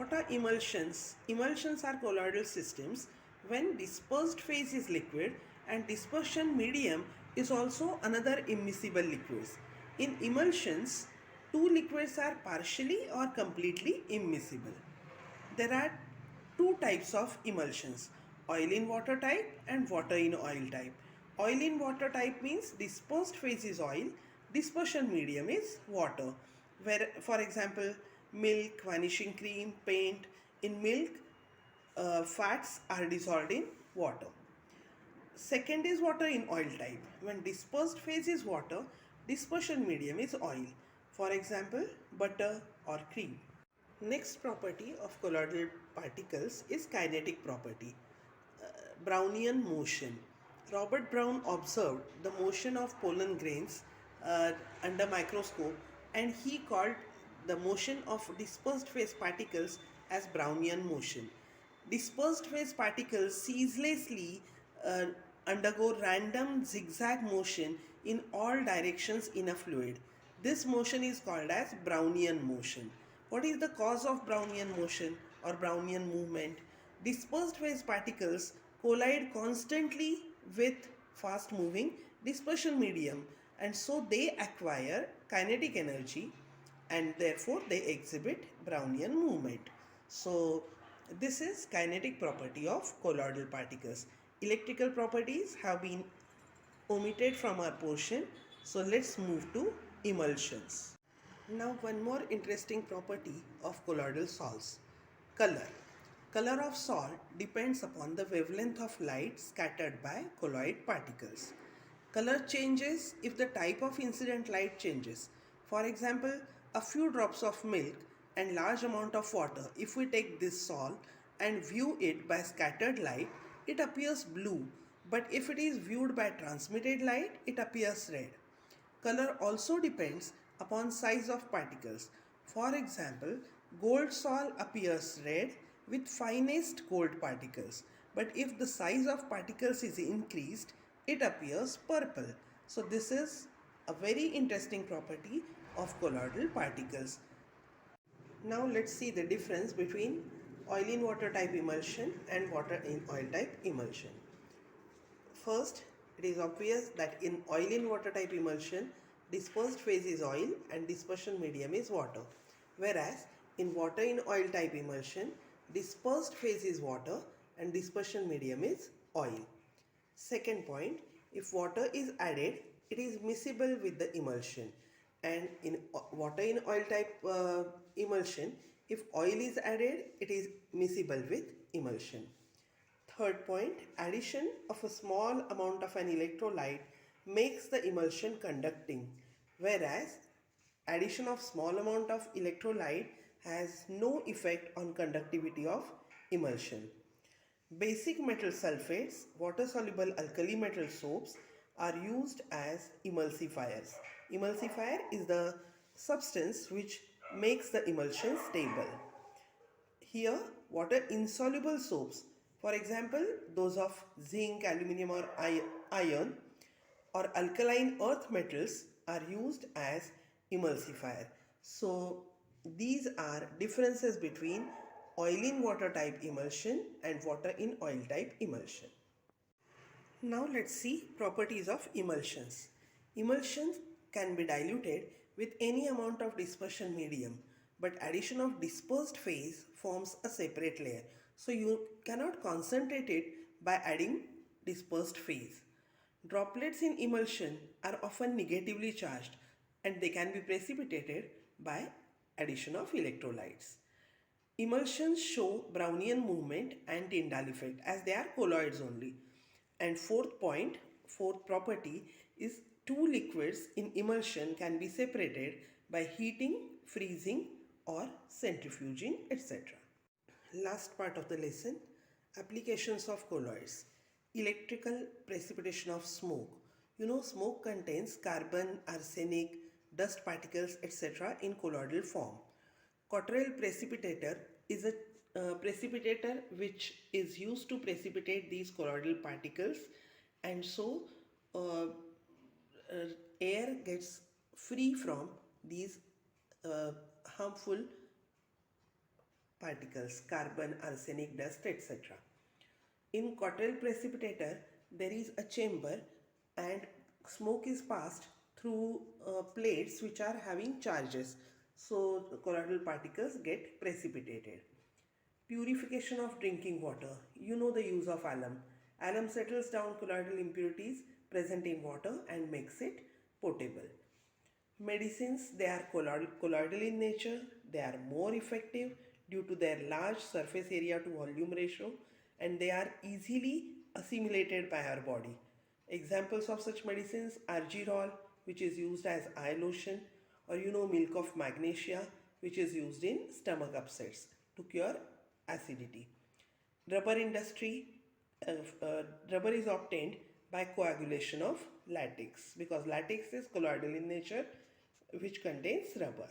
What are emulsions? Emulsions are colloidal systems when dispersed phase is liquid and dispersion medium is also another immiscible liquids. In emulsions, two liquids are partially or completely immiscible. There are two types of emulsions, oil in water type and water in oil type. Oil in water type means dispersed phase is oil, dispersion medium is water. Where, for example, milk, vanishing cream, paint. In milk, fats are dissolved in water. Second is water in oil type. When dispersed phase is water, dispersion medium is oil. For example, butter or cream. Next property of colloidal particles is kinetic property, Brownian motion. Robert Brown observed the motion of pollen grains under microscope, and he called the motion of dispersed phase particles as Brownian motion. Dispersed phase particles ceaselessly uh, undergo random zigzag motion in all directions in a fluid. This motion is called as Brownian motion. What is the cause of Brownian motion or Brownian movement? Dispersed phase particles collide constantly with fast moving dispersion medium, and so they acquire kinetic energy and therefore they exhibit Brownian movement. So this is kinetic property of colloidal particles. Electrical properties have been omitted from our portion, so let's move to emulsions. Now one more interesting property of colloidal salts, color. Color of salt depends upon the wavelength of light scattered by colloid particles. Color changes if the type of incident light changes. For example, a few drops of milk and large amount of water. If we take this salt and view it by scattered light, it appears blue, but if it is viewed by transmitted light, it appears red. Color also depends upon size of particles. For example, gold salt appears red with finest gold particles, but if the size of particles is increased, it appears purple. So this is a very interesting property of colloidal particles. Now let's see the difference between oil in water type emulsion and water in oil type emulsion. First, it is obvious that in oil in water type emulsion, dispersed phase is oil and dispersion medium is water. Whereas in water in oil type emulsion, dispersed phase is water and dispersion medium is oil. Second point, if water is added, it is miscible with the emulsion. And in water in oil type emulsion, if oil is added, it is miscible with emulsion. Third point, addition of a small amount of an electrolyte makes the emulsion conducting, whereas addition of small amount of electrolyte has no effect on conductivity of emulsion. Basic metal sulfates, water-soluble alkali metal soaps are used as emulsifiers. Emulsifier is the substance which makes the emulsion stable. Here, water-insoluble soaps, for example, those of zinc, aluminium or iron or alkaline earth metals are used as emulsifier. So, these are differences between oil in water type emulsion and water in oil type emulsion. Now let's see properties of emulsions. Emulsions can be diluted with any amount of dispersion medium, but addition of dispersed phase forms a separate layer. So you cannot concentrate it by adding dispersed phase. Droplets in emulsion are often negatively charged and they can be precipitated by addition of electrolytes. Emulsions show Brownian movement and Tyndall effect as they are colloids only. And fourth property is two liquids in emulsion can be separated by heating, freezing or centrifuging, etc. Last part of the lesson, applications of colloids. Electrical precipitation of smoke. You know, smoke contains carbon, arsenic, dust particles, etc. in colloidal form. Cottrell precipitator is a precipitator which is used to precipitate these colloidal particles, and so air gets free from these harmful particles, carbon, arsenic, dust, etc. In colloidal precipitator, there is a chamber and smoke is passed through plates which are having charges. So colloidal particles get precipitated. Purification of drinking water. You know the use of alum. Alum settles down colloidal impurities present in water and makes it potable. Medicines, they are colloidal in nature, they are more effective due to their large surface area to volume ratio, and they are easily assimilated by our body. Examples of such medicines are gerol, which is used as eye lotion, or milk of magnesia, which is used in stomach upsets to cure acidity. Rubber industry, rubber is obtained by coagulation of latex because latex is colloidal in nature, which contains rubber.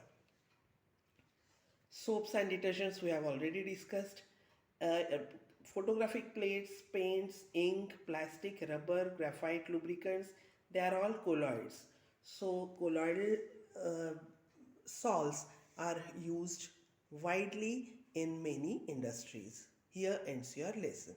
Soaps and detergents we have already discussed. Photographic plates, paints, ink, plastic, rubber, graphite, lubricants, they are all colloids. So colloidal salts are used widely in many industries. Here ends your lesson.